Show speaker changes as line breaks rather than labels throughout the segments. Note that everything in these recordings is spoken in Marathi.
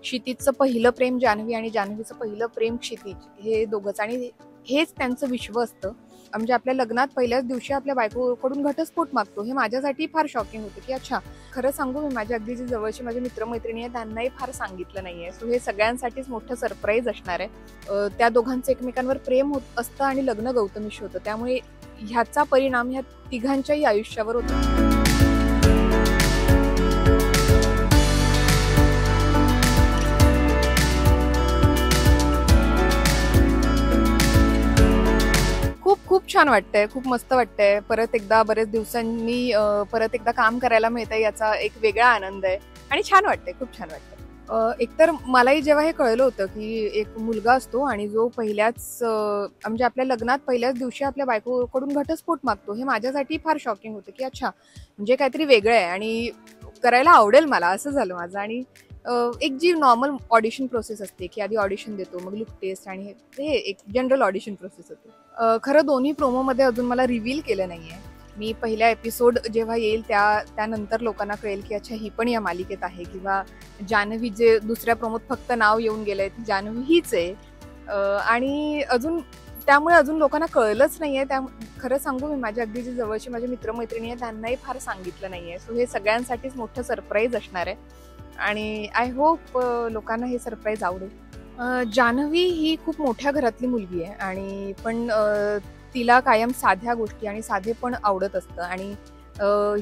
क्षितिजचं पहिलं प्रेम जान्हवी आणि जान्हवीचं पहिलं प्रेम क्षितिज हे दोघंच आणि हेच त्यांचं विश्व असतं. म्हणजे आपल्या लग्नात पहिल्याच दिवशी आपल्या बायकोकडून घटस्फोट मागतो. हे माझ्यासाठी फार शॉकिंग होतं, की अच्छा खरं सांगू मी माझ्या अगदी जी जवळची माझे मित्र-मैत्रिणी आहेत त्यांनाही फार सांगितलं नाहीये. सो हे सगळ्यांसाठीच मोठं सरप्राईज असणार आहे. त्या दोघांचं एकमेकांवर प्रेम होत असतं आणि लग्न गौतमीशी होतं. त्यामुळे ह्याचा परिणाम ह्या तिघांच्याही आयुष्यावर होतो. खूप खूप छान वाटतंय, खूप मस्त वाटतंय. परत एकदा बरेच दिवसांनी परत एकदा काम करायला मिळतंय याचा एक वेगळा आनंद आहे आणि छान वाटतंय, खूप छान वाटतंय. एकतर मलाही जेव्हा हे कळलं होतं, की एक मुलगा असतो आणि जो पहिल्याच म्हणजे आपल्या लग्नात पहिल्याच दिवशी आपल्या बायकोकडून घटस्फोट मागतो. हे माझ्यासाठी फार शॉकिंग होतं, की अच्छा म्हणजे काहीतरी वेगळं आहे आणि करायला आवडेल मला असं झालं माझं. आणि एक जी नॉर्मल ऑडिशन प्रोसेस असते, की आधी ऑडिशन देतो, मग लुक टेस्ट आणि हे एक जनरल ऑडिशन प्रोसेस होते. खरं दोन्ही प्रोमोमध्ये अजून मला रिव्हील केलं नाहीये. मी पहिला एपिसोड जेव्हा येईल त्यानंतर लोकांना कळेल, की अच्छा ही पण या मालिकेत आहे किंवा जान्हवी जे दुसऱ्या प्रोमोत फक्त नाव येऊन गेलंय ती जान्हवी हीच आहे. आणि त्यामुळे अजून लोकांना कळलंच नाहीये. खरं सांगू मी माझ्या अगदी जी जवळची माझे मित्र-मैत्रिणी आहेत त्यांनाही फार सांगितलं नाहीये. सो हे सगळ्यांसाठीच मोठं सरप्राईज असणार आहे आणि आय होप लोकांना हे सरप्राईज आवडेल. जान्हवी ही खूप मोठ्या घरातली मुलगी आहे आणि पण तिला कायम साध्या गोष्टी आणि साधेपण आवडत असतं आणि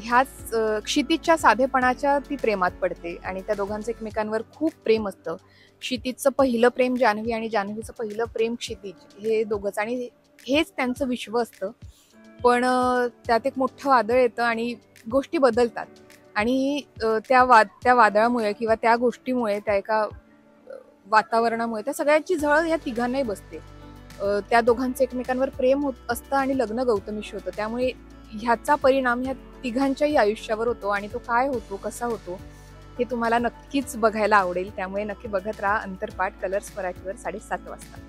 ह्याच क्षितिजच्या साधेपणाच्या ती प्रेमात पडते आणि त्या दोघांचं एकमेकांवर खूप प्रेम असतं. क्षितिजचं पहिलं प्रेम जान्हवी आणि जान्हवीचं पहिलं प्रेम क्षितिज हे दोघंच आणि हेच त्यांचं विश्व असतं. पण त्यात एक मोठं वादळ येतं आणि गोष्टी बदलतात आणि त्या वादळामुळे किंवा त्या गोष्टीमुळे त्या एका वातावरणामुळे त्या सगळ्यांची झळ या तिघांनाही बसते. त्या दोघांचं एकमेकांवर प्रेम होत असतं आणि लग्न गौतमीशी होतं. त्यामुळे ह्याचा परिणाम ह्या तिघांच्याही आयुष्यावर होतो आणि तो काय होतो, कसा होतो हे तुम्हाला नक्कीच बघायला आवडेल. त्यामुळे नक्की बघत राहा अंतरपाठ कलर्स मराठीवर 7:30 वाजता.